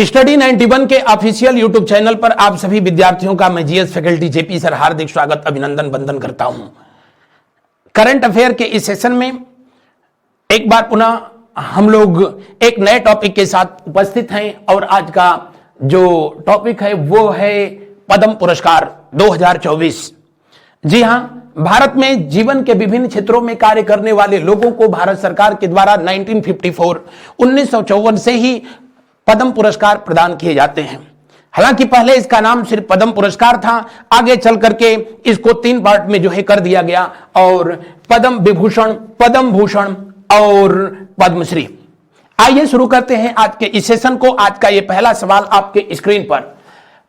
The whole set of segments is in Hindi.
स्टडी 91 के ऑफिशियल यूट्यूब चैनल पर आप सभी विद्यार्थियों का मैं जीएस फैकल्टी जेपी सर हार्दिक स्वागत अभिनंदन वंदन करता हूं। करंट अफेयर के इस सेशन में एक बार पुनः हम लोग एक नए टॉपिक के साथ उपस्थित हैं और आज का जो टॉपिक है वो है पद्म पुरस्कार 2024। जी हां, भारत में जीवन के विभिन्न क्षेत्रों में कार्य करने वाले लोगों को भारत सरकार के द्वारा 1954 से ही पद्म पुरस्कार प्रदान किए जाते हैं। हालांकि पहले इसका नाम सिर्फ पद्म पुरस्कार था, आगे चल करके इसको 3 पार्ट में जो है कर दिया गया और पद्म विभूषण, पद्म भूषण और पद्मश्री। आइए शुरू करते हैं आज के इस सेशन को। आज का ये पहला सवाल आपके स्क्रीन पर,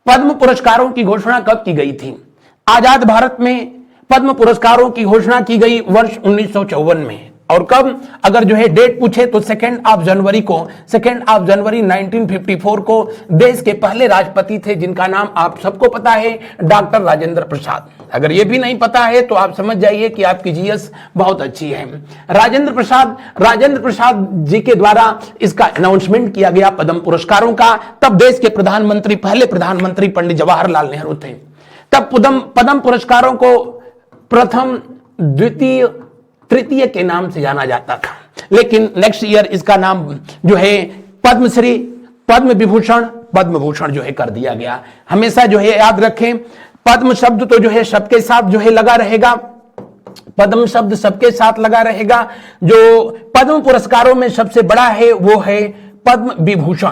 पद्म पुरस्कारों की घोषणा कब की गई थी? आजाद भारत में पद्म पुरस्कारों की घोषणा की गई वर्ष 1954 में। और कब अगर जो है डेट पूछे तो 2 जनवरी 1954 को देश के पहले राष्ट्रपति थे जिनका नाम आप सबको पता है, डॉक्टर राजेंद्र प्रसाद। अगर ये भी नहीं पता है तो आप समझ जाइए कि आपकी जीएस बहुत अच्छी है। राजेंद्र प्रसाद जी के द्वारा इसका अनाउंसमेंट किया गया पद्म पुरस्कारों का। तब देश के पहले प्रधानमंत्री पंडित जवाहरलाल नेहरू थे। तब पद्म पुरस्कारों को प्रथम, द्वितीय, तृतीय के नाम से जाना जाता था, लेकिन नेक्स्ट ईयर इसका नाम जो है पद्मश्री, पद्म विभूषण, पद्म भूषण जो है कर दिया गया। हमेशा जो है याद रखें, पद्म शब्द तो जो है सबके साथ जो है लगा रहेगा, पद्म शब्द सबके साथ लगा रहेगा। जो पद्म पुरस्कारों में सबसे बड़ा है वो है पद्म विभूषण,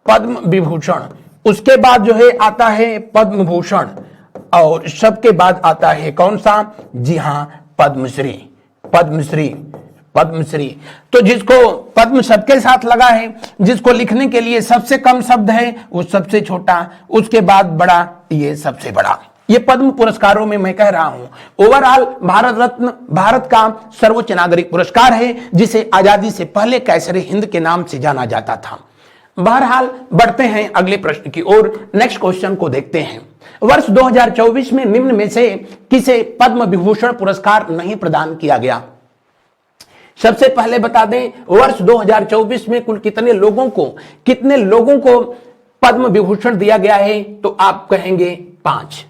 पद्म विभूषण। उसके बाद जो है आता है पद्म भूषण और सबके बाद आता है कौन सा? जी हां, पद्मश्री, पद्मश्री, पद्मश्री। तो जिसको पद्म सबके साथ लगा है, जिसको लिखने के लिए सबसे कम शब्द है वो सबसे छोटा, उसके बाद बड़ा, ये सबसे बड़ा। ये पद्म पुरस्कारों में मैं कह रहा हूं। ओवरऑल भारत रत्न भारत का सर्वोच्च नागरिक पुरस्कार है जिसे आजादी से पहले कैसर हिंद के नाम से जाना जाता था। बहरहाल बढ़ते हैं अगले प्रश्न की ओर। नेक्स्ट क्वेश्चन को देखते हैं। वर्ष 2024 में निम्न में से किसे पद्म विभूषण पुरस्कार नहीं प्रदान किया गया? सबसे पहले बता दें, वर्ष 2024 में कुल कितने लोगों को पद्म विभूषण दिया गया है? तो आप कहेंगे 5।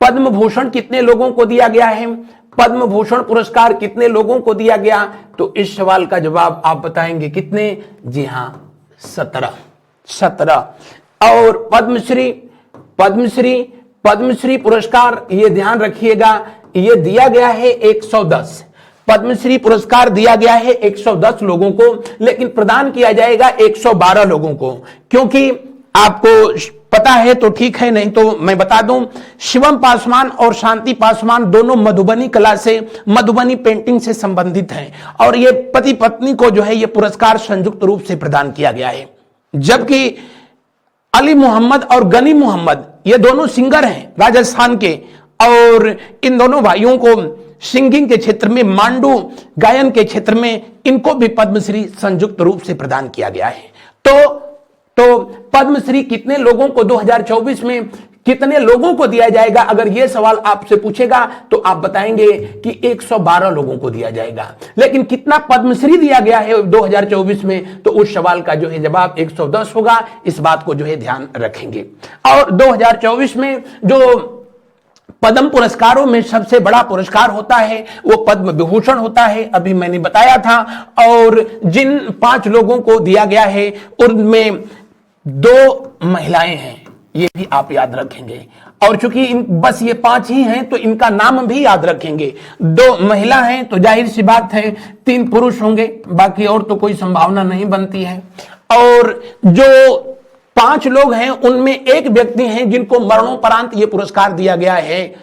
पद्म भूषण कितने लोगों को दिया गया है? पद्म भूषण पुरस्कार कितने लोगों को दिया गया? तो इस सवाल का जवाब आप बताएंगे कितने? जी हां, 17। और पद्मश्री पुरस्कार, ये ध्यान रखिएगा, ये दिया गया है 110। पद्मश्री पुरस्कार दिया गया है 110 लोगों को, लेकिन प्रदान किया जाएगा 112 लोगों को। क्योंकि आपको पता है तो ठीक है, नहीं तो मैं बता दूं, शिवम पासवान और शांति पासवान दोनों मधुबनी कला से, मधुबनी पेंटिंग से संबंधित हैं और ये पति पत्नी को जो है ये पुरस्कार संयुक्त रूप से प्रदान किया गया है। जबकि अली मोहम्मद और गनी मोहम्मद ये दोनों सिंगर हैं राजस्थान के और इन दोनों भाइयों को सिंगिंग के क्षेत्र में, मांडू गायन के क्षेत्र में इनको भी पद्मश्री संयुक्त रूप से प्रदान किया गया है। तो पद्मश्री कितने लोगों को 2024 में कितने लोगों को दिया जाएगा? अगर यह सवाल आपसे पूछेगा तो आप बताएंगे कि 112 लोगों को दिया जाएगा। लेकिन कितना पद्मश्री दिया गया है 2024 में? तो उस सवाल का जो है जवाब 110 होगा। इस बात को जो है ध्यान रखेंगे। और 2024 में जो पद्म पुरस्कारों में सबसे बड़ा पुरस्कार होता है वो पद्म विभूषण होता है, अभी मैंने बताया था। और जिन 5 लोगों को दिया गया है उनमें 2 महिलाएं हैं, ये भी आप याद रखेंगे। और चूंकि बस ये 5 ही हैं तो इनका नाम भी याद रखेंगे। 2 महिला हैं तो जाहिर सी बात है 3 पुरुष होंगे, बाकी और तो कोई संभावना नहीं बनती है। और जो 5 लोग हैं उनमें एक व्यक्ति हैं जिनको मरणोपरांत ये पुरस्कार दिया गया है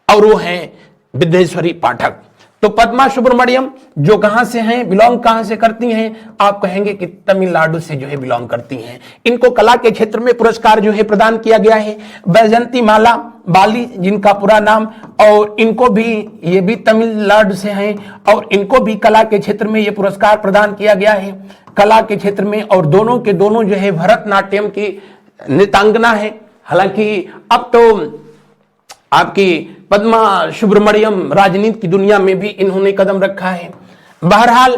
और वो हैं विद्येश्वरी पाठक। तो पद्मा सुब्रमण्यम जो कहां से हैं, बिलोंग कहां से करती हैं? आप कहेंगे कि तमिलनाडु से जो है बिलोंग करती हैं। इनको कला के क्षेत्र में पुरस्कार जो है प्रदान किया गया है। वैजंती माला बाली जिनका पूरा नाम, और इनको भी, ये भी तमिलनाडु से हैं और इनको भी कला के क्षेत्र में ये पुरस्कार प्रदान किया गया है, कला के क्षेत्र में। और दोनों के दोनों जो है भरतनाट्यम की नृत्यांगना है। हालांकि अब तो आपकी पद्मा सुब्रमण्यम राजनीति की दुनिया में भी इन्होंने कदम रखा है। बहरहाल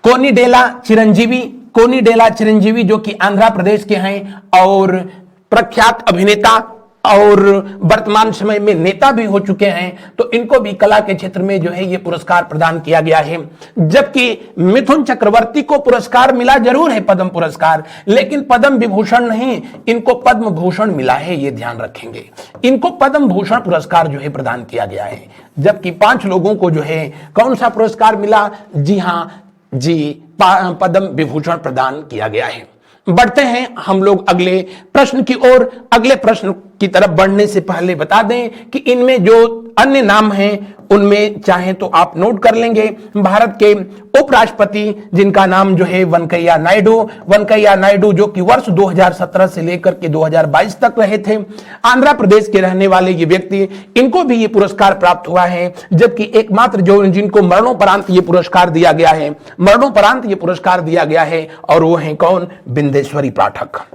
कोनिडेला चिरंजीवी कोनिडेला चिरंजीवी जो कि आंध्र प्रदेश के हैं और प्रख्यात अभिनेता और वर्तमान समय में नेता भी हो चुके हैं, तो इनको भी कला के क्षेत्र में जो है ये पुरस्कार प्रदान किया गया है। जबकि मिथुन चक्रवर्ती को पुरस्कार मिला जरूर है, पद्म पुरस्कार, लेकिन पद्म विभूषण नहीं, इनको पद्म भूषण मिला है, ये ध्यान रखेंगे। इनको पद्म भूषण पुरस्कार जो है प्रदान किया गया है। जबकि 5 लोगों को जो है कौन सा पुरस्कार मिला? जी हां जी, पद्म विभूषण प्रदान किया गया है। बढ़ते हैं हम लोग अगले प्रश्न की ओर। अगले प्रश्न की तरफ बढ़ने से पहले बता दें कि इनमें जो अन्य नाम हैं उनमें चाहे तो आप नोट कर लेंगे। भारत के उपराष्ट्रपति जिनका नाम जो है वेंकैया नायडू जो कि वर्ष 2017 से लेकर के 2022 तक रहे थे, आंध्र प्रदेश के रहने वाले ये व्यक्ति, इनको भी ये पुरस्कार प्राप्त हुआ है। जबकि एकमात्र जो जिनको मरणोपरांत ये पुरस्कार दिया गया है, मरणोपरांत ये पुरस्कार दिया गया है, और वो है कौन? बिंदेश्वरी पाठक।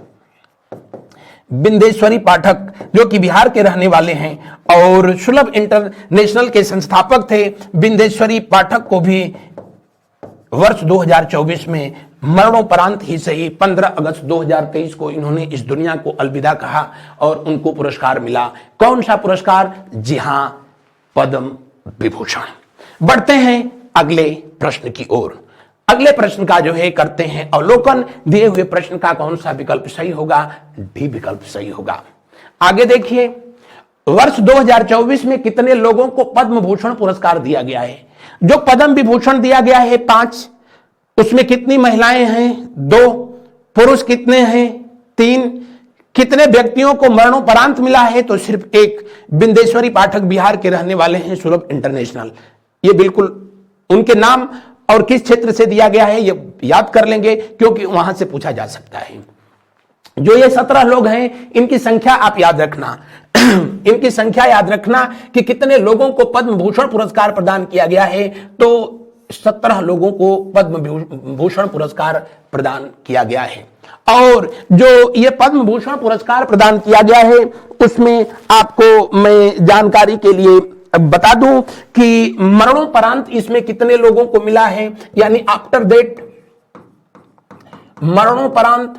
बिंदेश्वरी पाठक जो कि बिहार के रहने वाले हैं और सुलभ इंटरनेशनल के संस्थापक थे। बिंदेश्वरी पाठक को भी वर्ष 2024 में मरणोपरांत ही सही 15 अगस्त 2023 को इन्होंने इस दुनिया को अलविदा कहा और उनको पुरस्कार मिला। कौन सा पुरस्कार? जी हां, पद्म विभूषण। बढ़ते हैं अगले प्रश्न की ओर। अगले प्रश्न का जो है करते हैं अवलोकन। दिए हुए प्रश्न का कौन सा विकल्प सही होगा? डी विकल्प सही होगा। आगे देखिए, वर्ष 2024 में कितने लोगों को पद्म भूषण पुरस्कार दिया गया है? जो पद्म विभूषण दिया गया है 5, उसमें कितनी महिलाएं हैं? 2। पुरुष कितने हैं? 3। कितने व्यक्तियों को मरणोपरांत मिला है? तो सिर्फ 1। बिंदेश्वरी पाठक बिहार के रहने वाले हैं, सुलभ इंटरनेशनल। ये बिल्कुल उनके नाम और किस क्षेत्र से दिया गया है ये याद कर लेंगे, क्योंकि वहां से पूछा जा सकता है। जो ये 17 लोग हैं, इनकी संख्या आप याद रखना इनकी संख्या याद रखना कि कितने लोगों को पद्म भूषण पुरस्कार प्रदान किया गया है। तो 17 लोगों को पद्म भूषण पुरस्कार प्रदान किया गया है। और जो ये पद्म भूषण पुरस्कार प्रदान किया गया है, उसमें आपको मैं जानकारी के लिए बता दूं कि मरणोपरांत इसमें कितने लोगों को मिला है, यानी आफ्टर डेट मरणोपरांत,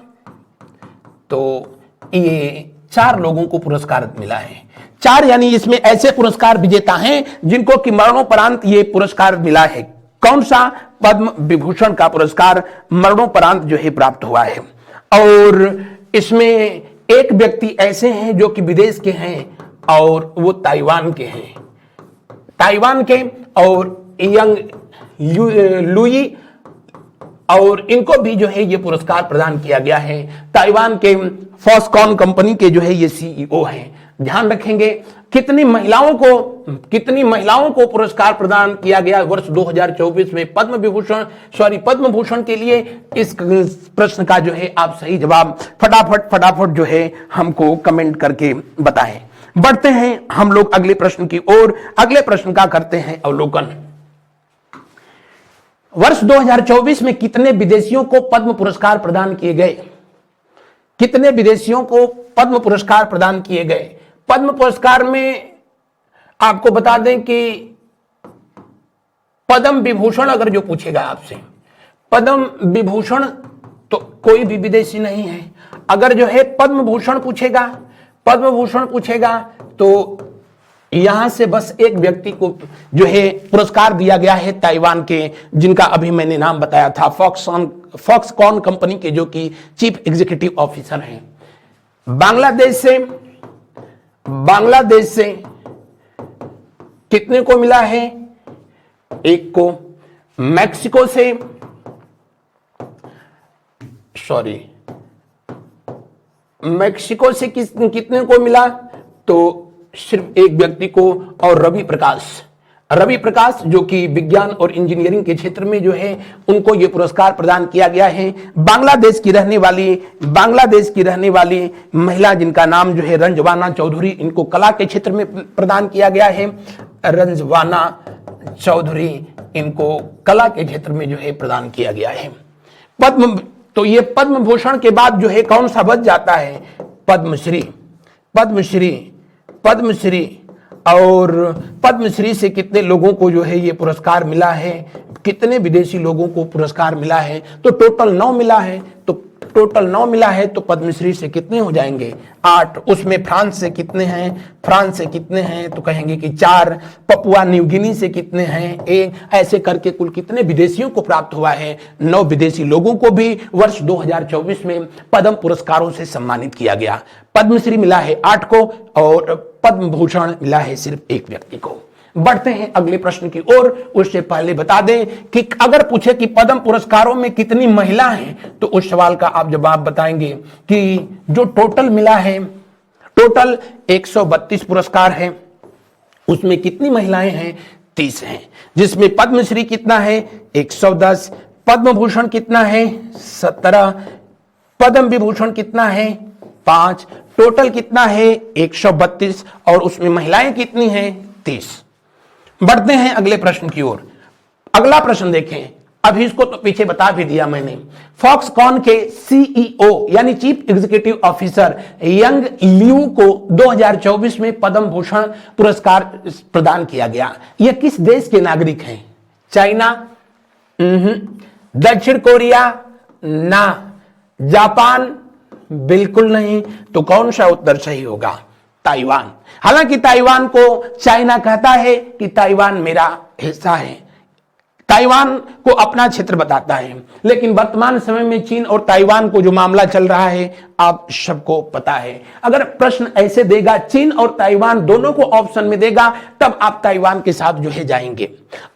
तो ये 4 लोगों को पुरस्कार मिला है। 4 यानी इसमें ऐसे पुरस्कार विजेता हैं जिनको कि मरणोपरांत ये पुरस्कार मिला है। कौन सा? पद्म विभूषण का पुरस्कार मरणोपरांत जो है प्राप्त हुआ है। और इसमें एक व्यक्ति ऐसे हैं जो कि विदेश के हैं और वो ताइवान के हैं, ताइवान के, और यंग लुई, और इनको भी जो है ये पुरस्कार प्रदान किया गया है। ताइवान के फॉक्सकॉन कंपनी के जो है ये सीईओ हैं। ध्यान रखेंगे कितनी महिलाओं को पुरस्कार प्रदान किया गया वर्ष 2024 में पद्म भूषण के लिए। इस प्रश्न का जो है आप सही जवाब फटाफट जो है हमको कमेंट करके बताएं। बढ़ते हैं हम लोग अगले प्रश्न की ओर। अगले प्रश्न का करते हैं अवलोकन। वर्ष 2024 में कितने विदेशियों को पद्म पुरस्कार प्रदान किए गए? कितने विदेशियों को पद्म पुरस्कार प्रदान किए गए? पद्म पुरस्कार में आपको बता दें कि पद्म विभूषण अगर जो पूछेगा आपसे, पद्म विभूषण तो कोई भी विदेशी नहीं है। अगर जो है पद्म भूषण पूछेगा तो यहां से बस एक व्यक्ति को जो है पुरस्कार दिया गया है, ताइवान के, जिनका अभी मैंने नाम बताया था, फॉक्सकॉन कंपनी के, जो कि चीफ एग्जीक्यूटिव ऑफिसर हैं। बांग्लादेश से कितने को मिला है? 1 को। मैक्सिको से कितने को मिला? तो सिर्फ एक व्यक्ति को। और रवि प्रकाश जो कि विज्ञान और इंजीनियरिंग के क्षेत्र में जो है उनको यह पुरस्कार प्रदान किया गया है। बांग्लादेश की रहने वाली महिला जिनका नाम जो है रंजवाना चौधरी, इनको कला के क्षेत्र में प्रदान किया गया है। रंजवाना चौधरी इनको कला के क्षेत्र में जो है प्रदान किया गया है। तो ये पद्म भूषण के बाद जो है कौन सा बच जाता है? पद्मश्री। और पद्मश्री से कितने लोगों को जो है ये पुरस्कार मिला है? कितने विदेशी लोगों को पुरस्कार मिला है, तो टोटल 9 मिला है। तो टोटल 9 मिला है तो पद्मश्री से कितने हो जाएंगे? 8। उसमें फ्रांस से कितने हैं? फ्रांस से कितने हैं तो कहेंगे कि 4। पपुआ न्यू गिनी से कितने हैं? 1। ऐसे करके कुल कितने विदेशियों को प्राप्त हुआ है? 9 विदेशी लोगों को भी वर्ष 2024 में पद्म पुरस्कारों से सम्मानित किया गया। पद्मश्री मिला है 8 को और पद्म भूषण मिला है सिर्फ 1 व्यक्ति को। बढ़ते हैं अगले प्रश्न की ओर। उससे पहले बता दें कि अगर पूछे कि पद्म पुरस्कारों में कितनी महिला हैं तो उस सवाल का आप जवाब बताएंगे कि जो टोटल मिला है, टोटल 132 पुरस्कार है, उसमें कितनी महिलाएं हैं? 30 हैं। जिसमें पद्मश्री कितना है? 110। पद्म भूषण कितना है? 17। पद्म विभूषण कितना है? 5। टोटल कितना है? 132 और उसमें महिलाएं कितनी हैं? 30। बढ़ते हैं अगले प्रश्न की ओर। अगला प्रश्न देखें। अभी इसको तो पीछे बता भी दिया मैंने। फॉक्सकॉन के सीईओ यानी chief executive officer young Liu को 2024 में पद्म भूषण पुरस्कार प्रदान किया गया। यह किस देश के नागरिक हैं? चाइना? दक्षिण कोरिया? ना। जापान? बिल्कुल नहीं। तो कौन सा उत्तर सही होगा? ताइवान। हालांकि ताइवान को चाइना कहता है कि ताइवान मेरा हिस्सा है, ताइवान को अपना क्षेत्र बताता है, लेकिन वर्तमान समय में चीन और ताइवान को जो मामला चल रहा है आप सबको पता है। अगर प्रश्न ऐसे देगा, चीन और ताइवान दोनों को ऑप्शन में देगा, तब आप ताइवान के साथ जो है जाएंगे,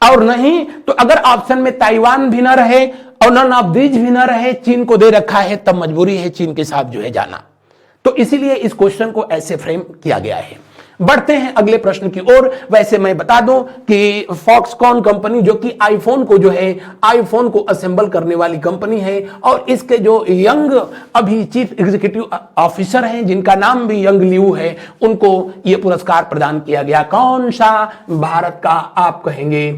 और नहीं तो अगर ऑप्शन में ताइवान भी ना रहे और नन ऑफ दीज भी ना रहे, चीन को दे रखा है, तब मजबूरी है चीन के साथ जो है जाना। तो इसीलिए इस क्वेश्चन को ऐसे फ्रेम किया गया है। बढ़ते हैं अगले प्रश्न की ओर। वैसे मैं बता दूं कि फॉक्सकॉन कंपनी जो कि आईफोन को जो है, आईफोन को असेंबल करने वाली कंपनी है, और इसके जो यंग अभी चीफ एग्जीक्यूटिव ऑफिसर हैं जिनका नाम भी यंग लियू है, उनको यह पुरस्कार प्रदान किया गया। कौन सा? भारत का आप कहेंगे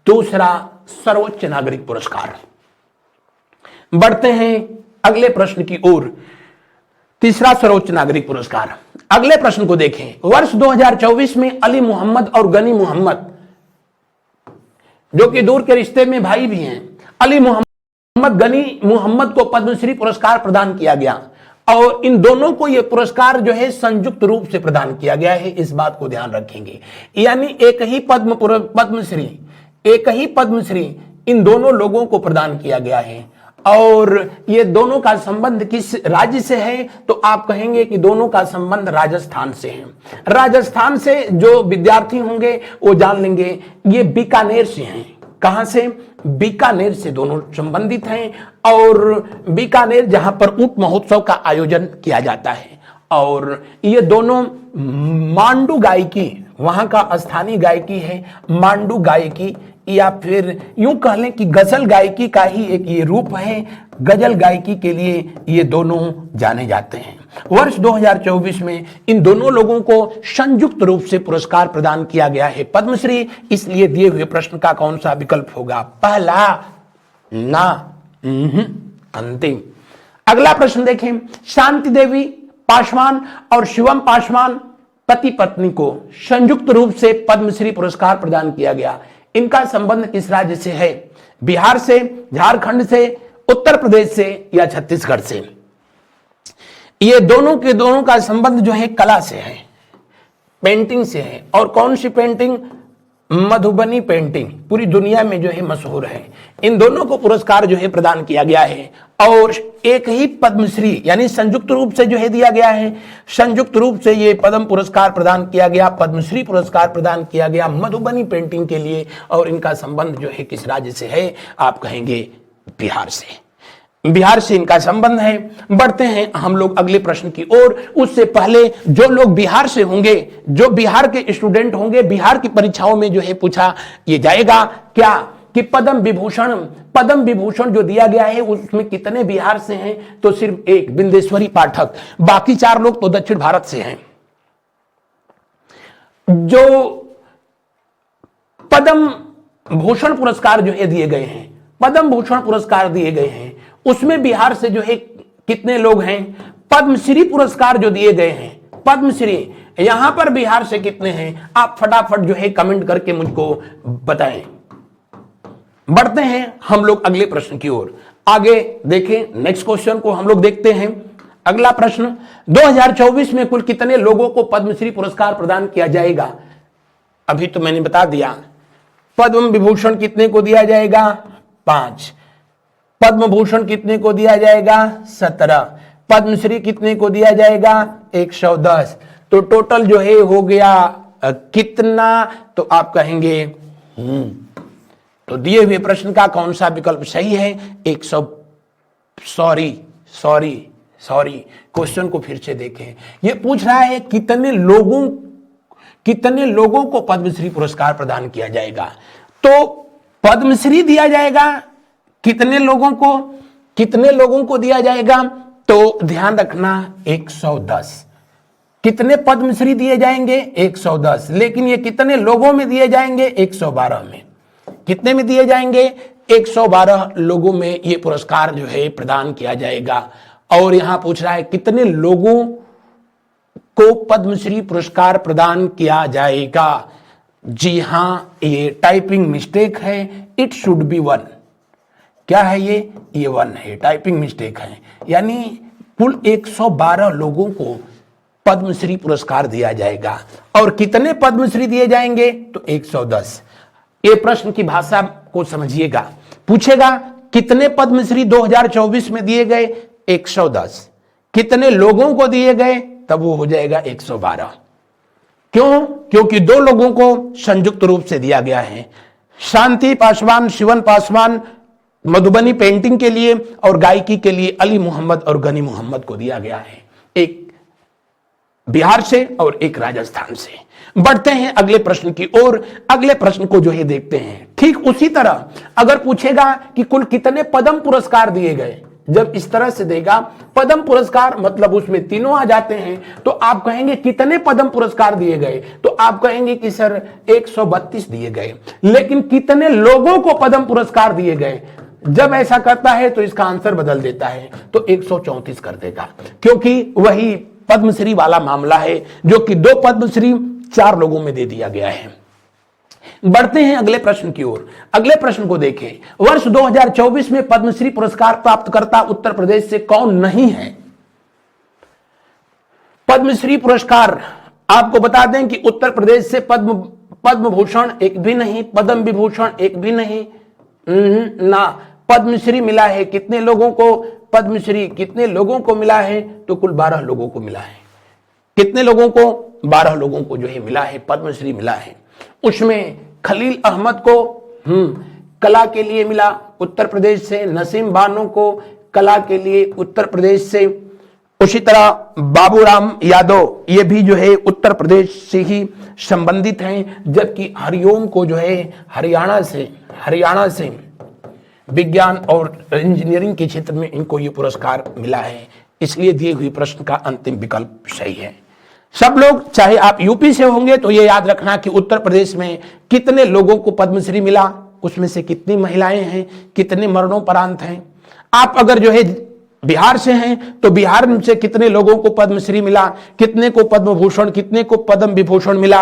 दूसरा सर्वोच्च नागरिक पुरस्कार। बढ़ते हैं अगले प्रश्न की ओर। तीसरा सर्वोच्च नागरिक पुरस्कार। अगले प्रश्न को देखें। वर्ष 2024 में अली मोहम्मद और गनी मोहम्मद, जो कि दूर के रिश्ते में भाई भी हैं, अली मोहम्मद गनी मोहम्मद को पद्मश्री पुरस्कार प्रदान किया गया, और इन दोनों को यह पुरस्कार जो है संयुक्त रूप से प्रदान किया गया है। इस बात को ध्यान रखेंगे, यानी एक ही पद्मश्री इन दोनों लोगों को प्रदान किया गया है। और ये दोनों का संबंध किस राज्य से है? तो आप कहेंगे कि दोनों का संबंध राजस्थान से है। राजस्थान से जो विद्यार्थी होंगे वो जान लेंगे ये बीकानेर से हैं। कहां से? बीकानेर से दोनों संबंधित हैं, और बीकानेर जहां पर ऊंट महोत्सव का आयोजन किया जाता है। और ये दोनों मांडू गायकी, वहां का स्थानीय गायकी है मांडू गायकी, या फिर यूं कह लें कि गजल गायकी का ही एक ये रूप है। गजल गायकी के लिए ये दोनों जाने जाते हैं। वर्ष 2024 में इन दोनों लोगों को संयुक्त रूप से पुरस्कार प्रदान किया गया है पद्मश्री। इसलिए दिए हुए प्रश्न का कौन सा विकल्प होगा? पहला? ना। अंतिम। अगला प्रश्न देखें। शांति देवी पासवान और शिवम पासवान पति पत्नी को संयुक्त रूप से पद्मश्री पुरस्कार प्रदान किया गया। इनका संबंध किस राज्य से है? बिहार से, झारखंड से, उत्तर प्रदेश से या छत्तीसगढ़ से? ये दोनों के दोनों का संबंध जो है कला से है, पेंटिंग से है। और कौन सी पेंटिंग? मधुबनी पेंटिंग पूरी दुनिया में जो है मशहूर है। इन दोनों को पुरस्कार जो है प्रदान किया गया है, और एक ही पद्मश्री यानी संयुक्त रूप से जो है दिया गया है। संयुक्त रूप से ये पद्म पुरस्कार प्रदान किया गया, पद्मश्री पुरस्कार प्रदान किया गया मधुबनी पेंटिंग के लिए। और इनका संबंध जो है किस राज्य से है? आप कहेंगे बिहार से। बिहार से इनका संबंध है। बढ़ते हैं हम लोग अगले प्रश्न की ओर। उससे पहले जो लोग बिहार से होंगे, जो बिहार के स्टूडेंट होंगे, बिहार की परीक्षाओं में जो है पूछा ये जाएगा क्या कि पद्म विभूषण जो दिया गया है उसमें कितने बिहार से हैं? तो सिर्फ एक, बिंदेश्वरी पाठक। बाकी 4 लोग तो दक्षिण भारत से हैं। जो पद्म भूषण पुरस्कार जो है दिए गए हैं, पद्म भूषण पुरस्कार दिए गए हैं, उसमें बिहार से जो है कितने लोग हैं? पद्मश्री पुरस्कार जो दिए गए हैं, पद्मश्री, यहां पर बिहार से कितने हैं? आप फटाफट जो है कमेंट करके मुझको बताएं। बढ़ते हैं हम लोग अगले प्रश्न की ओर। आगे देखें, नेक्स्ट क्वेश्चन को हम लोग देखते हैं। अगला प्रश्न, 2024 में कुल कितने लोगों को पद्मश्री पुरस्कार प्रदान किया जाएगा? अभी तो मैंने बता दिया। पद्म विभूषण कितने को दिया जाएगा? 5। पद्म भूषण कितने को दिया जाएगा? 17। पद्मश्री कितने को दिया जाएगा? 110। तो टोटल जो है हो गया कितना? तो आप कहेंगे तो दिए हुए प्रश्न का कौन सा विकल्प सही है? 100। सॉरी, क्वेश्चन को फिर से देखें। यह पूछ रहा है कितने लोगों को पद्मश्री पुरस्कार प्रदान किया जाएगा। तो पद्मश्री दिया जाएगा कितने लोगों को दिया जाएगा? तो ध्यान रखना 110। कितने पद्मश्री दिए जाएंगे? 110। लेकिन ये कितने लोगों में दिए जाएंगे? 112 में। कितने में दिए जाएंगे? 112 लोगों में ये पुरस्कार जो है प्रदान किया जाएगा। और यहां पूछ रहा है कितने लोगों को पद्मश्री पुरस्कार प्रदान किया जाएगा। जी हां, ये टाइपिंग मिस्टेक है। It should be 1। क्या है ये 1 है, टाइपिंग मिस्टेक है। यानी कुल 112 लोगों को पद्मश्री पुरस्कार दिया जाएगा। और कितने पद्मश्री दिए जाएंगे? तो 110। ये प्रश्न की भाषा को समझिएगा। पूछेगा कितने पद्मश्री 2024 में दिए गए? 110। कितने लोगों को दिए गए? तब वो हो जाएगा 112। क्यों? क्योंकि 2 लोगों को संयुक्त रूप से दिया गया है। शांति पासवान, शिवन पासवान मधुबनी पेंटिंग के लिए और गायकी के लिए अली मोहम्मद और गनी मोहम्मद को दिया गया है, एक बिहार से और एक राजस्थान से। बढ़ते हैं अगले प्रश्न की ओर। अगले प्रश्न को जो है देखते हैं। ठीक उसी तरह अगर पूछेगा कि कुल कितने पद्म पुरस्कार दिए गए, जब इस तरह से देगा पद्म पुरस्कार मतलब उसमें तीनों आ जाते हैं, तो आप कहेंगे कितने पद्म पुरस्कार दिए गए? तो आप कहेंगे कि सर 132 दिए गए। लेकिन कितने लोगों को पद्म पुरस्कार दिए गए? जब ऐसा करता है तो इसका आंसर बदल देता है, तो 134 कर देगा, क्योंकि वही पद्मश्री वाला मामला है जो कि 2 पद्मश्री 4 लोगों में दे दिया गया है। बढ़ते हैं अगले प्रश्न की ओर। अगले प्रश्न को देखें। वर्ष 2024 में पद्मश्री पुरस्कार प्राप्तकर्ता उत्तर प्रदेश से कौन नहीं है? पद्मश्री पुरस्कार आपको बता दें कि उत्तर प्रदेश से पद्म भूषण एक भी नहीं, पद्म विभूषण एक भी नहीं, ना पद्मश्री मिला है कितने लोगों को? पद्मश्री कितने लोगों को मिला है? तो कुल 12 लोगों को मिला है। कितने लोगों को? 12 लोगों को जो है मिला है, पद्मश्री मिला है। उसमें खलील अहमद को कला के लिए मिला उत्तर प्रदेश से, नसीम बानो को कला के लिए उत्तर प्रदेश से, उसी तरह बाबूराम यादव ये भी जो है उत्तर प्रदेश से ही संबंधित हैं। जबकि हरिओम को जो है हरियाणा से विज्ञान और इंजीनियरिंग के क्षेत्र में इनको ये पुरस्कार मिला है। इसलिए दिए हुए प्रश्न का अंतिम विकल्प सही है। सब लोग, चाहे आप यूपी से होंगे तो ये याद रखना कि उत्तर प्रदेश में कितने लोगों को पद्मश्री मिला, उसमें से कितनी महिलाएं हैं, कितने मरणोपरांत हैं। आप अगर जो है बिहार से हैं तो बिहार से कितने लोगों को पद्मश्री मिला, कितने को पद्म भूषण, कितने को पद्म विभूषण मिला,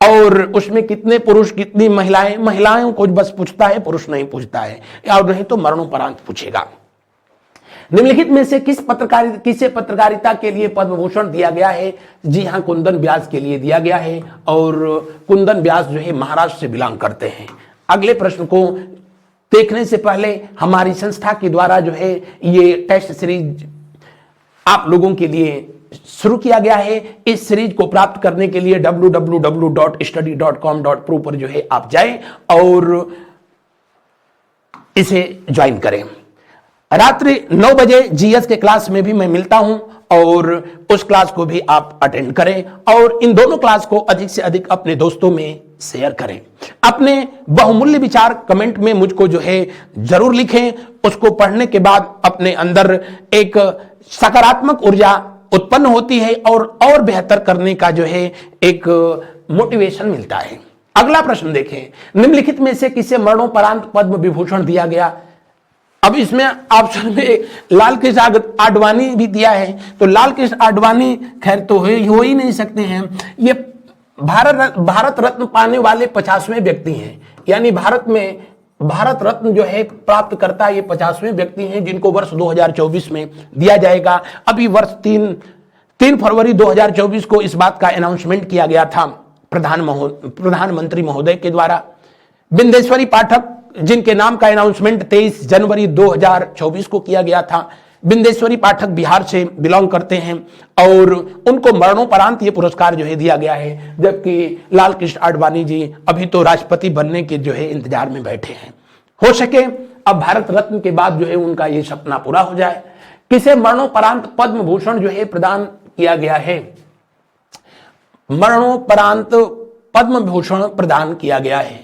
और उसमें कितने पुरुष कितनी महिलाएं। महिलाओं को बस पूछता है, पुरुष नहीं पूछता है, और नहीं तो मरणोपरांत पूछेगा। निम्नलिखित में से किसे पत्रकारिता के लिए पद्म भूषण दिया गया है? जी हां, कुंदन व्यास के लिए दिया गया है। और कुंदन व्यास जो है महाराष्ट्र से बिलोंग करते हैं। अगले प्रश्न को देखने से पहले हमारी संस्था के द्वारा जो है ये टेस्ट सीरीज आप लोगों के लिए शुरू किया गया है। इस सीरीज को प्राप्त करने के लिए www.study.com.pro पर जो है आप जाएं और इसे ज्वाइन करें। रात्रि 9 बजे जीएस के क्लास में भी मैं मिलता हूं और उस क्लास को भी आप अटेंड करें और इन दोनों क्लास को अधिक से अधिक अपने दोस्तों में शेयर करें। अपने बहुमूल्य विचार कमेंट में मुझको जो है जरूर लिखें। उसको पढ़ने के बाद अपने अंदर एक सकारात्मक ऊर्जा उत्पन्न होती है और बेहतर करने का जो है एक मोटिवेशन मिलता है। अगला प्रश्न देखें। निम्नलिखित में से किसे मरणोपरांत पद्म विभूषण दिया गया? अब इसमें ऑप्शन में लाल कृष्ण आडवाणी भी दिया है, तो लाल कृष्ण आडवाणी खैर तो हो ही नहीं सकते हैं। ये भारत रत्न पाने वाले 50वें व्यक्ति हैं, यानी भारत में भारत रत्न जो है प्राप्त करता ये 50वें व्यक्ति हैं जिनको वर्ष 2024 में दिया जाएगा। अभी वर्ष 3 फरवरी 2024 को इस बात का अनाउंसमेंट किया गया था प्रधानमंत्री महोदय के द्वारा। बिंदेश्वरी पाठक जिनके नाम का अनाउंसमेंट 23 जनवरी 2024 को किया गया था। बिंदेश्वरी पाठक बिहार से बिलोंग करते हैं और उनको मरणोपरांत ये पुरस्कार जो है दिया गया है, जबकि लाल कृष्ण आडवाणी जी अभी तो राष्ट्रपति बनने के जो है इंतजार में बैठे हैं। हो सके अब भारत रत्न के बाद जो है उनका ये सपना पूरा हो जाए। किसे मरणोपरांत पद्म भूषण जो है प्रदान किया गया है? मरणोपरांत पद्म भूषण प्रदान किया गया है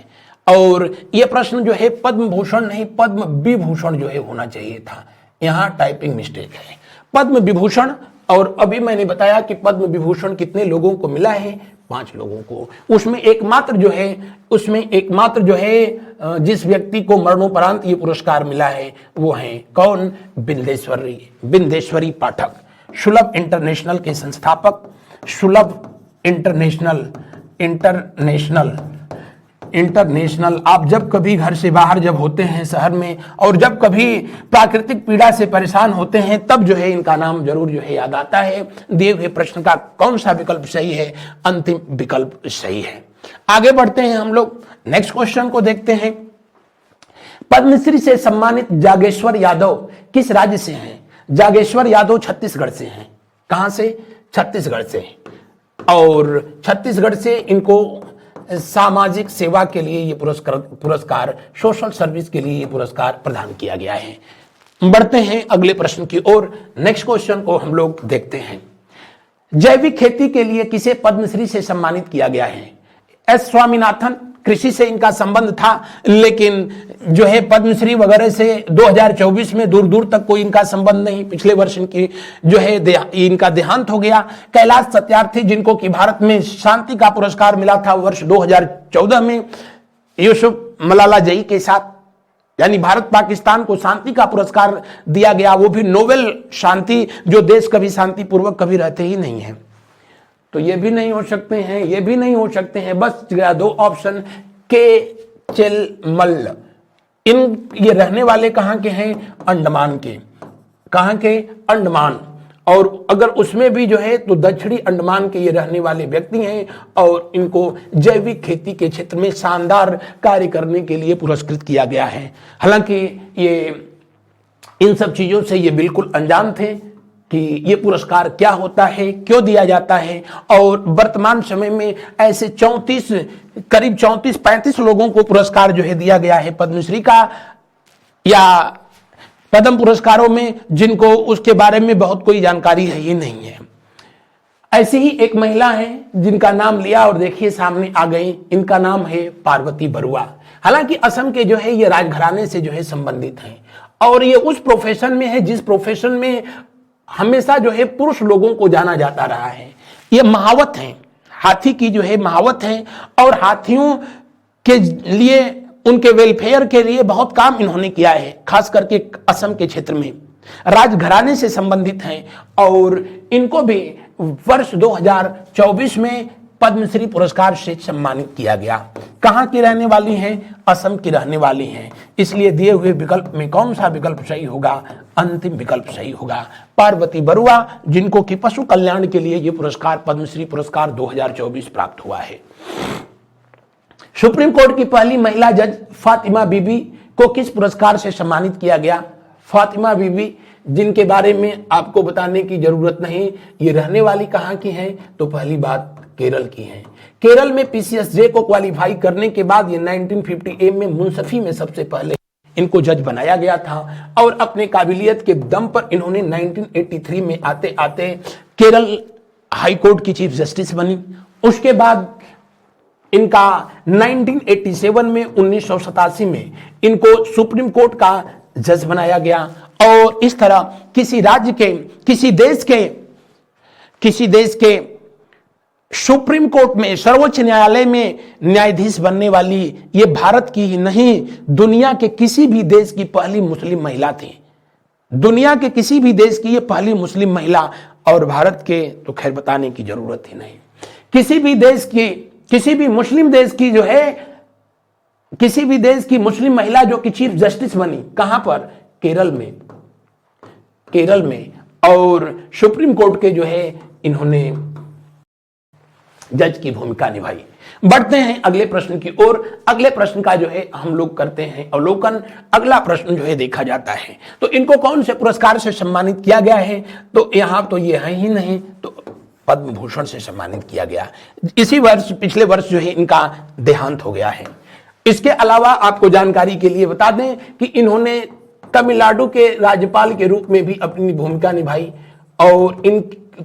और यह प्रश्न जो है पद्म भूषण नहीं पद्म विभूषण जो है होना चाहिए था, यहां टाइपिंग मिस्टेक है। पद्म विभूषण, और अभी मैंने बताया कि पद्म विभूषण कितने लोगों को मिला है? 5 लोगों को। उसमें एकमात्र जो है जिस व्यक्ति को मरणोपरांत ये पुरस्कार मिला है वो है कौन? बिंदेश्वरी पाठक, सुलभ इंटरनेशनल के संस्थापक। सुलभ इंटरनेशनल आप जब कभी घर से बाहर जब होते हैं शहर में और जब कभी प्राकृतिक पीड़ा से परेशान होते हैं तब जो है इनका नाम जरूर जो है याद आता है। दिए हुए प्रश्न का कौन सा विकल्प सही है? अंतिम विकल्प सही है। आगे बढ़ते हैं हम लोग, नेक्स्ट क्वेश्चन को देखते हैं। पद्मश्री से सम्मानित जागेश्वर यादव किस राज्य से हैं? जागेश्वर यादव छत्तीसगढ़ से हैं। कहां से? छत्तीसगढ़ से। और छत्तीसगढ़ से इनको सामाजिक सेवा के लिए ये पुरस्कार सोशल सर्विस के लिए ये पुरस्कार प्रदान किया गया है। बढ़ते हैं अगले प्रश्न की ओर। नेक्स्ट क्वेश्चन को हम लोग देखते हैं। जैविक खेती के लिए किसे पद्मश्री से सम्मानित किया गया है? एस स्वामीनाथन, कृषि से इनका संबंध था लेकिन जो है पद्मश्री वगैरह से 2024 में दूर दूर तक कोई इनका संबंध नहीं। पिछले वर्ष इनकी जो है इनका देहांत हो गया। कैलाश सत्यार्थी जिनको कि भारत में शांति का पुरस्कार मिला था वर्ष 2014 में यूसुफ मलाला जई के साथ, यानी भारत पाकिस्तान को शांति का पुरस्कार दिया गया, वो भी नोबेल शांति, जो देश कभी शांतिपूर्वक कभी रहते ही नहीं है। तो ये भी नहीं हो सकते हैं, ये भी नहीं हो सकते हैं। बस गया 2 ऑप्शन। के चिलमल, ये रहने वाले कहां के हैं? अंडमान के। कहां के? अंडमान। और अगर उसमें भी जो है तो दक्षिणी अंडमान के ये रहने वाले व्यक्ति हैं और इनको जैविक खेती के क्षेत्र में शानदार कार्य करने के लिए पुरस्कृत किया गया है। हालांकि ये इन सब चीजों से ये बिल्कुल अनजान थे कि ये पुरस्कार क्या होता है, क्यों दिया जाता है। और वर्तमान समय में ऐसे करीब 34-35 लोगों को पुरस्कार जो है दिया गया है पद्मश्री का या पद्म पुरस्कारों में, जिनको उसके बारे में बहुत कोई जानकारी है ही नहीं है। ऐसी ही एक महिला है जिनका नाम लिया और देखिए सामने आ गई। इनका नाम है पार्वती बरुआ। हालांकि असम के जो है ये राजघराने से जो है संबंधित हैं और ये उस प्रोफेशन में है जिस प्रोफेशन में हमेशा जो है पुरुष लोगों को जाना जाता रहा है। ये महावत हैं, हाथी की जो है महावत हैं और हाथियों के लिए, उनके वेलफेयर के लिए बहुत काम इन्होंने किया है, खास करके असम के क्षेत्र में। राजघराने से संबंधित हैं और इनको भी वर्ष 2024 में पद्मश्री पुरस्कार से सम्मानित किया गया। कहां की रहने वाली हैं? असम की रहने वाली हैं। इसलिए दिए हुए विकल्प में कौन सा विकल्प सही होगा? अंतिम विकल्प सही होगा, पार्वती बरुआ, जिनको कि पशु कल्याण के लिए यह पुरस्कार पद्मश्री पुरस्कार 2024 प्राप्त हुआ है। सुप्रीम कोर्ट की पहली महिला जज फातिमा बीबी को किस पुरस्कार से सम्मानित किया गया? फातिमा बीबी, जिनके बारे में आपको बताने की जरूरत नहीं, ये रहने वाली कहां की हैं? तो पहली बात केरल की हैं। केरल में पीसीएसजे को क्वालिफाई करने के बाद ये 1958 में मुंसफी में सबसे पहले इनको जज बनाया गया था और अपने काबिलियत के दम पर इन्होंने 1983 में आते आते केरल हाई कोर्ट की चीफ जस्टिस बनी। उसके बाद इनका 1987 में 1987 में इनको सुप्रीम कोर्ट का जज बनाया गया और इस तरह किसी राज्य के, किसी देश के सुप्रीम कोर्ट में, सर्वोच्च न्यायालय में न्यायाधीश बनने वाली ये भारत की ही नहीं दुनिया के किसी भी देश की पहली मुस्लिम महिला थी। दुनिया के किसी भी देश की ये पहली मुस्लिम महिला, और भारत के तो खैर बताने की जरूरत ही नहीं। किसी भी मुस्लिम देश की जो है किसी भी देश की मुस्लिम महिला जो कि चीफ जस्टिस बनी, कहां पर? केरल में, केरल में। और सुप्रीम कोर्ट के जो है इन्होंने जज की भूमिका निभाई। बढ़ते हैं अगले प्रश्न की ओर। अगले प्रश्न का जो है हम लोग करते हैं अवलोकन। अगला प्रश्न जो है देखा जाता है तो इनको कौन से पुरस्कार से सम्मानित किया गया है? तो यहां तो ये है ही नहीं, तो पद्म भूषण से सम्मानित किया गया। इसी वर्ष, पिछले वर्ष जो है इनका देहांत हो गया है। इसके अलावा आपको जानकारी के लिए बता दें कि इन्होंने तमिलनाडु के राज्यपाल के रूप में भी अपनी भूमिका निभाई और इन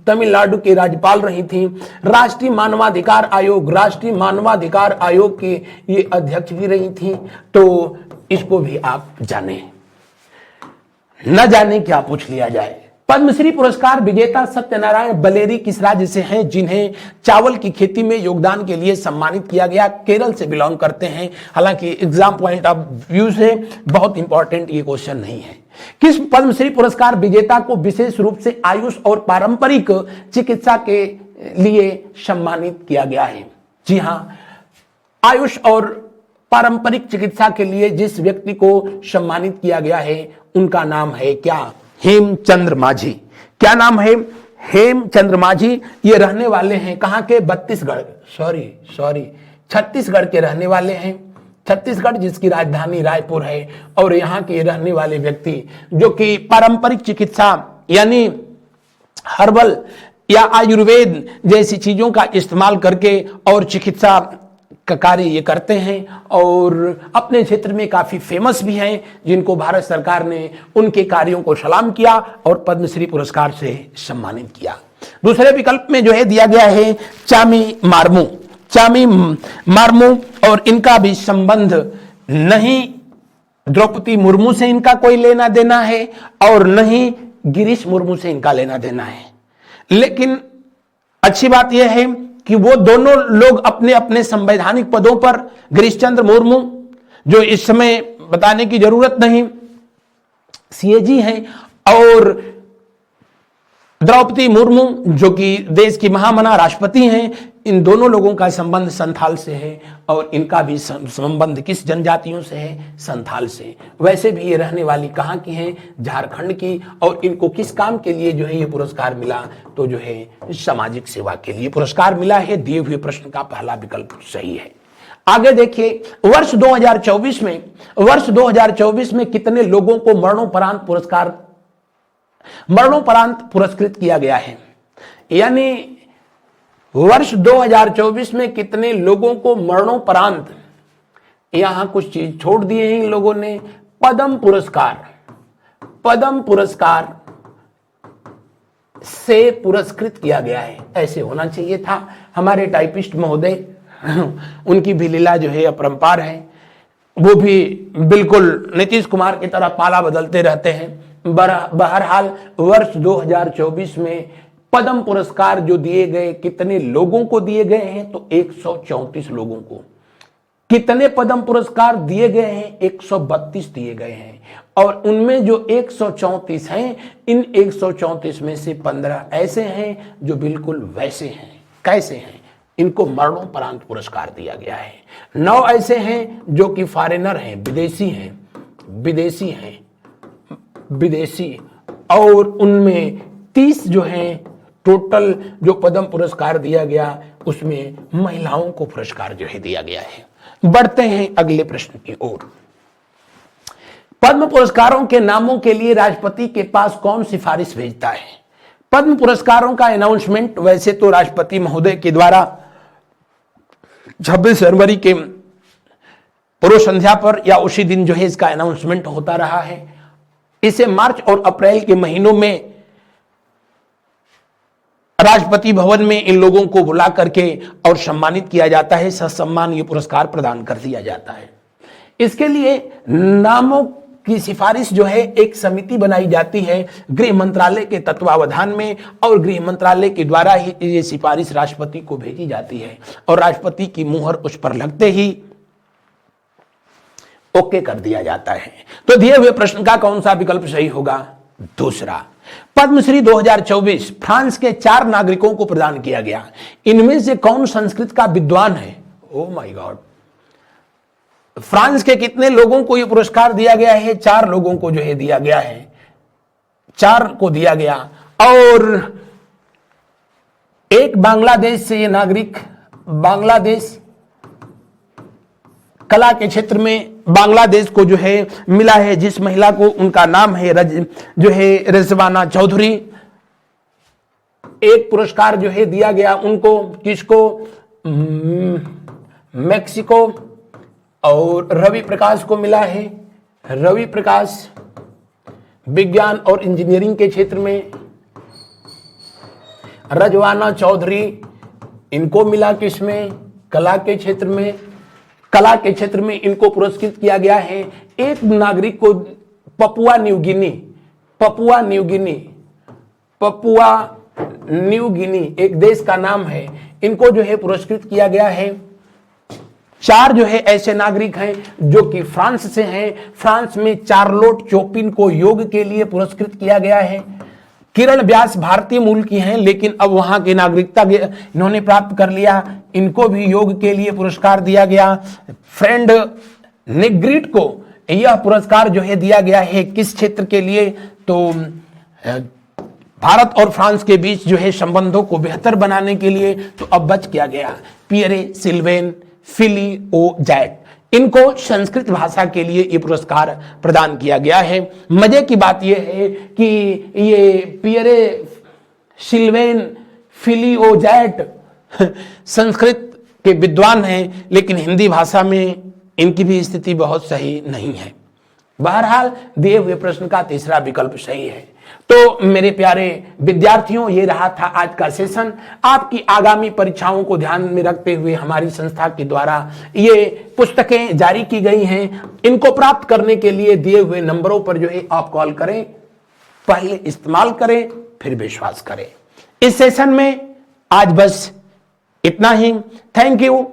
तमिलनाडु के राज्यपाल रही थी। राष्ट्रीय मानवाधिकार आयोग, राष्ट्रीय मानवाधिकार आयोग की ये अध्यक्ष भी रही थी। तो इसको भी आप जाने, न जाने क्या पूछ लिया जाए। पद्मश्री पुरस्कार विजेता सत्यनारायण बलेरी किस राज्य से हैं जिन्हें चावल की खेती में योगदान के लिए सम्मानित किया गया? केरल से बिलोंग करते हैं। हालांकि एग्जाम पॉइंट ऑफ व्यू से बहुत इंपॉर्टेंट ये क्वेश्चन नहीं है। किस पद्मश्री पुरस्कार विजेता को विशेष रूप से आयुष और पारंपरिक चिकित्सा के लिए सम्मानित किया गया है? जी हां, आयुष और पारंपरिक चिकित्सा के लिए जिस व्यक्ति को सम्मानित किया गया है उनका नाम है क्या? हेमचंद्र माझी। क्या नाम है? हेमचंद्र माझी। ये रहने वाले हैं कहां के? छत्तीसगढ़ के रहने वाले हैं। छत्तीसगढ़ जिसकी राजधानी रायपुर है। और यहाँ के रहने वाले व्यक्ति जो कि पारंपरिक चिकित्सा यानी हर्बल या आयुर्वेद जैसी चीजों का इस्तेमाल करके और चिकित्सा का कार्य ये करते हैं और अपने क्षेत्र में काफी फेमस भी हैं, जिनको भारत सरकार ने उनके कार्यों को सलाम किया और पद्मश्री पुरस्कार से सम्मानित किया। दूसरे विकल्प में जो है दिया गया है चामी मार्मू। चामी मार्मू, और इनका भी संबंध नहीं द्रौपदी मुर्मू से इनका कोई लेना देना है और नहीं गिरीश मुर्मू से इनका लेना देना है। लेकिन अच्छी बात यह है कि वो दोनों लोग अपने अपने संवैधानिक पदों पर, गिरीश चंद्र मुर्मू जो इस समय बताने की जरूरत नहीं सीएजी हैं, और द्रौपदी मुर्मू जो कि देश की महामना राष्ट्रपति हैं। इन दोनों लोगों का संबंध संथाल से है और इनका भी संबंध किस जनजातियों से है? संथाल से। वैसे भी ये रहने वाली कहाँ की हैं? झारखंड की। और इनको किस काम के लिए जो है ये पुरस्कार मिला? तो जो है सामाजिक सेवा के लिए पुरस्कार मिला है। दिए हुए प्रश्न का पहला विकल्प सही है। आगे देखिए, वर्ष 2024 में कितने लोगों को मरणोपरांत पुरस्कृत किया गया है? यानी वर्ष 2024 में कितने लोगों को मरणोपरांत, यहां कुछ चीज छोड़ दिए हैं इन लोगों ने, पद्म पुरस्कार से पुरस्कृत किया गया है। ऐसे होना चाहिए था। हमारे टाइपिस्ट महोदय उनकी भी लीला जो है अपरंपार है। वो भी बिल्कुल नीतीश कुमार की तरह पाला बदलते रहते हैं। बहरहाल वर्ष 2024 में पद्म पुरस्कार जो दिए गए, कितने लोगों को दिए गए हैं? तो 134 लोगों को। कितने पद्म पुरस्कार दिए गए हैं? 132 दिए गए हैं। और उनमें जो 134 हैं, इन 134 में से 15 ऐसे हैं जो बिल्कुल वैसे हैं। कैसे हैं? इनको मरणोपरांत पुरस्कार दिया गया है। 9 ऐसे हैं जो कि फॉरेनर हैं, विदेशी, और उनमें 30 जो हैं टोटल जो पद्म पुरस्कार दिया गया उसमें महिलाओं को पुरस्कार जो है दिया गया है। बढ़ते हैं अगले प्रश्न की ओर। पद्म पुरस्कारों के नामों के लिए राष्ट्रपति के पास कौन सिफारिश भेजता है? पद्म पुरस्कारों का अनाउंसमेंट वैसे तो राष्ट्रपति महोदय के द्वारा 26 जनवरी के पूर्व संध्या पर या उसी दिन जो है इसका अनाउंसमेंट होता रहा है। इसे मार्च और अप्रैल के महीनों में राष्ट्रपति भवन में इन लोगों को बुला करके और सम्मानित किया जाता है। ससम्मान ये पुरस्कार प्रदान कर दिया जाता है। इसके लिए नामों की सिफारिश जो है एक समिति बनाई जाती है गृह मंत्रालय के तत्वावधान में, और गृह मंत्रालय के द्वारा ही ये सिफारिश राष्ट्रपति को भेजी जाती है और राष्ट्रपति की मुहर उस पर लगते ही ओके कर दिया जाता है। तो दिए हुए प्रश्न का कौन सा विकल्प सही होगा? दूसरा। पद्मश्री 2024 फ्रांस के 4 नागरिकों को प्रदान किया गया। इनमें से कौन संस्कृत का विद्वान है? ओ माय गॉड, फ्रांस के कितने लोगों को यह पुरस्कार दिया गया है? 4 लोगों को जो है दिया गया है, 4 को दिया गया। और एक बांग्लादेश से ये नागरिक, बांग्लादेश कला के क्षेत्र में बांग्लादेश को जो है मिला है, जिस महिला को, उनका नाम है जो है रिजवाना चौधरी। एक पुरस्कार जो है दिया गया उनको, किसको? मैक्सिको। और रवि प्रकाश को मिला है, रवि प्रकाश विज्ञान और इंजीनियरिंग के क्षेत्र में। रजवाना चौधरी, इनको मिला किसमें? कला के क्षेत्र में। कला के क्षेत्र में इनको पुरस्कृत किया गया है। एक नागरिक को Papua New Guinea, Papua New Guinea, Papua New Guinea एक देश का नाम है, इनको जो है पुरस्कृत किया गया है। 4 जो है ऐसे नागरिक हैं जो कि फ्रांस से हैं। फ्रांस में चार्लोट चोपिन को योग के लिए पुरस्कृत किया गया है। किरण व्यास भारतीय मूल की हैं, लेकिन अब वहां की नागरिकता इन्होंने प्राप्त कर लिया, इनको भी योग के लिए पुरस्कार दिया गया। फ्रेंड नेग्रिट को यह पुरस्कार जो है दिया गया है, किस क्षेत्र के लिए? तो भारत और फ्रांस के बीच जो है संबंधों को बेहतर बनाने के लिए। तो अब बच क्या गया? पियरे सिल्वेन फिलिओजैट, इनको संस्कृत भाषा के लिए ये पुरस्कार प्रदान किया गया है। मजे की बात यह है कि ये पियरे सिल्वेन फिलिओजैट संस्कृत के विद्वान हैं, लेकिन हिंदी भाषा में इनकी भी स्थिति बहुत सही नहीं है। बहरहाल दिए हुए प्रश्न का तीसरा विकल्प सही है। तो मेरे प्यारे विद्यार्थियों, ये रहा था आज का सेशन। आपकी आगामी परीक्षाओं को ध्यान में रखते हुए हमारी संस्था के द्वारा ये पुस्तकें जारी की गई हैं। इनको प्राप्त करने के लिए दिए हुए नंबरों पर जो है आप कॉल करें, पहले इस्तेमाल करें, फिर विश्वास करें। इस सेशन में आज बस इतना ही। Thank you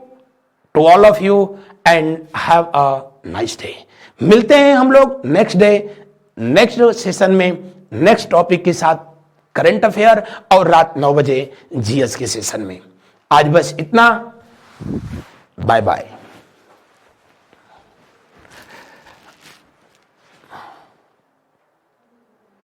to all of you and have a nice day. मिलते हैं हम लोग नेक्स्ट डे, नेक्स्ट सेशन में, नेक्स्ट टॉपिक के साथ, करंट अफेयर, और रात 9 बजे जीएस के सेशन में। आज बस इतना। Bye bye.